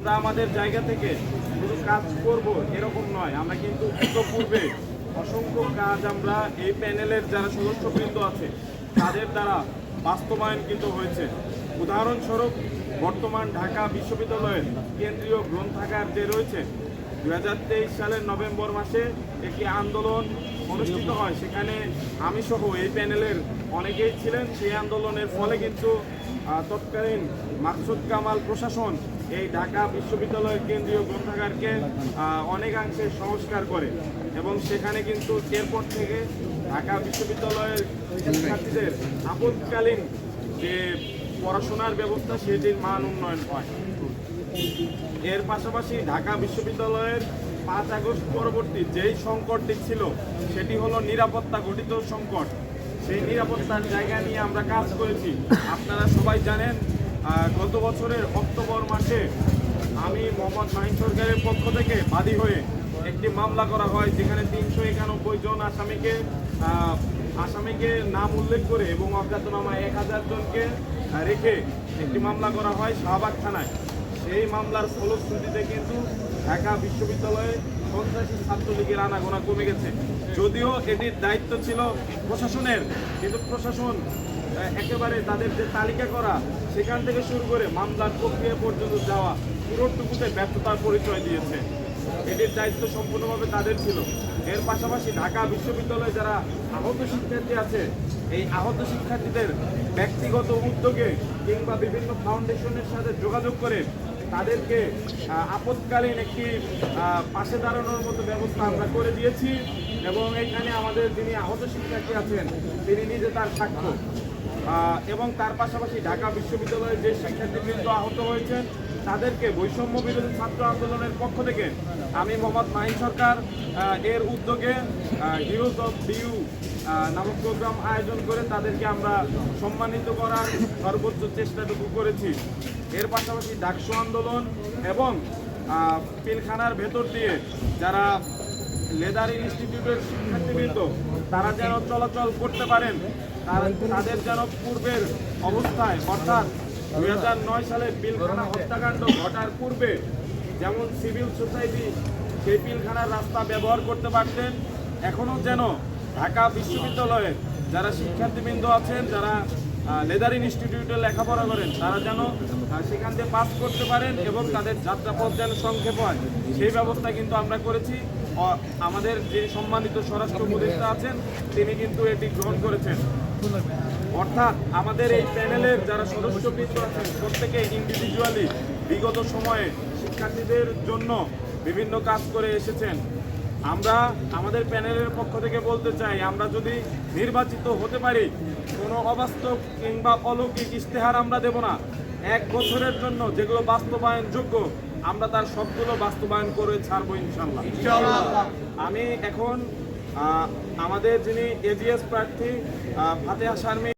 আমরা আমাদের জায়গা থেকে শুধু কাজ করব এরকম নয়, আমরা কিন্তু পূর্বে অসংখ্য কাজ আমরা এই প্যানেলের যারা সদস্যবৃন্দ আছে তাদের দ্বারা বাস্তবায়ন কিন্তু হয়েছে। উদাহরণস্বরূপ বর্তমান ঢাকা বিশ্ববিদ্যালয়ের কেন্দ্রীয় গ্রন্থাগার যে রয়েছে 2023 সালের নভেম্বর মাসে একটি আন্দোলন অনুষ্ঠিত হয়, সেখানে আমি সহ এই প্যানেলের অনেকেই ছিলেন। সেই আন্দোলনের ফলে কিন্তু তৎকালীন মাকসুদ কামাল প্রশাসন এই ঢাকা বিশ্ববিদ্যালয়ের কেন্দ্রীয় গ্রন্থাগারকে অনেকাংশে সংস্কার করে এবং সেখানে কিন্তু এরপর থেকে ঢাকা বিশ্ববিদ্যালয়ের শিক্ষার্থীদের আপৎকালীন যে পড়াশোনার ব্যবস্থা সেটির মান উন্নয়ন হয়। এর পাশাপাশি ঢাকা বিশ্ববিদ্যালয়ের 5 আগস্ট পরবর্তী যেই সংকটটি ছিল সেটি হলো নিরাপত্তা ঘটিত সংকট। সেই নিরাপত্তার জায়গা নিয়ে আমরা কাজ করেছি। আপনারা সবাই জানেন গত বছরের অক্টোবর মাসে আমি মোহাম্মদ মাহিন সরকারের পক্ষ থেকে বাদী হয়ে একটি মামলা করা হয়, যেখানে 391 জন আসামিকে নাম উল্লেখ করে এবং অজ্ঞাতনামা 1000 জনকে রেখে একটি মামলা করা হয় শাহবাগ থানায়। সেই মামলার ফলশ্রুতিতে কিন্তু ঢাকা বিশ্ববিদ্যালয়ে সন্ত্রাসী ছাত্রলীগের আনাগোনা কমে গেছে। যদিও এটির দায়িত্ব ছিল প্রশাসনের, কিন্তু প্রশাসন একেবারে তাদের যে তালিকা করা সেখান থেকে শুরু করে মামলার প্রক্রিয়া পর্যন্ত যাওয়া পুরোটুকুতে ব্যর্থতার পরিচয় দিয়েছে। এটির দায়িত্ব সম্পূর্ণভাবে তাদের ছিল। এর পাশাপাশি ঢাকা বিশ্ববিদ্যালয়ে যারা আহত শিক্ষার্থী আছে, এই আহত শিক্ষার্থীদের ব্যক্তিগত উদ্যোগে কিংবা বিভিন্ন ফাউন্ডেশনের সাথে যোগাযোগ করে তাদেরকে আপৎকালীন একটি পাশে দাঁড়ানোর মতো ব্যবস্থা আমরা করে দিয়েছি এবং এখানে আমাদের যিনি আহত শিক্ষার্থী আছেন তিনি নিজে তার সাক্ষ্য। এবং তার পাশাপাশি ঢাকা বিশ্ববিদ্যালয়ের যে শিক্ষার্থীবৃন্দ আহত হয়েছেন তাদেরকে বৈষম্য বিরোধী ছাত্র আন্দোলনের পক্ষ থেকে আমি মোহাম্মদ মাহিন সরকার এর উদ্যোগে হিরোজ অফ বিউ নামক প্রোগ্রাম আয়োজন করে তাদেরকে আমরা সম্মানিত করার সর্বোচ্চ চেষ্টাটুকু করেছি। এর পাশাপাশি ডাকসু আন্দোলন এবং পিলখানার ভেতর দিয়ে যারা লেদার ইনস্টিটিউটের শিক্ষার্থীবৃন্দ তারা যেন চলাচল করতে পারেন, তাদের যেন পূর্বের অবস্থায় অর্থাৎ 2009 সালে পিলখানা হত্যাকাণ্ড ঘটার পূর্বে যেমন সিভিল সোসাইটি সেই পিলখানার রাস্তা ব্যবহার করতে পারতেন, এখনও যেন ঢাকা বিশ্ববিদ্যালয়ে যারা শিক্ষার্থীবৃন্দ আছেন যারা লেদার ইনস্টিটিউটে লেখাপড়া করেন তারা যেন সেখান থেকে পাস করতে পারেন এবং তাদের যাত্রাপথ যেন সংক্ষেপ হয় সেই ব্যবস্থা কিন্তু আমরা করেছি। আমাদের যে সম্মানিত স্বরাষ্ট্র উপদেষ্টা আছেন তিনি কিন্তু এটি গ্রহণ করেছেন। অর্থাৎ আমাদের এই প্যানেলের যারা সদস্যবৃন্দ আছেন প্রত্যেকে ইন্ডিভিজুয়ালি বিগত সময়ে শিক্ষার্থীদের জন্য বিভিন্ন কাজ করে এসেছেন। আমরা আমাদের প্যানেলের পক্ষ থেকে বলতে চাই, আমরা যদি নির্বাচিত হতে পারি কোনো অবাস্তব কিংবা অলৌকিক ইশতেহার আমরা দেব না। 1 বছরের জন্য যেগুলো বাস্তবায়নযোগ্য আমরা তার সবগুলো বাস্তবায়ন করে ছাড়বো ইনশাআল্লাহ। আমি এখন আমাদের যিনি এজিএস প্রার্থী ফাতেহা শারমিন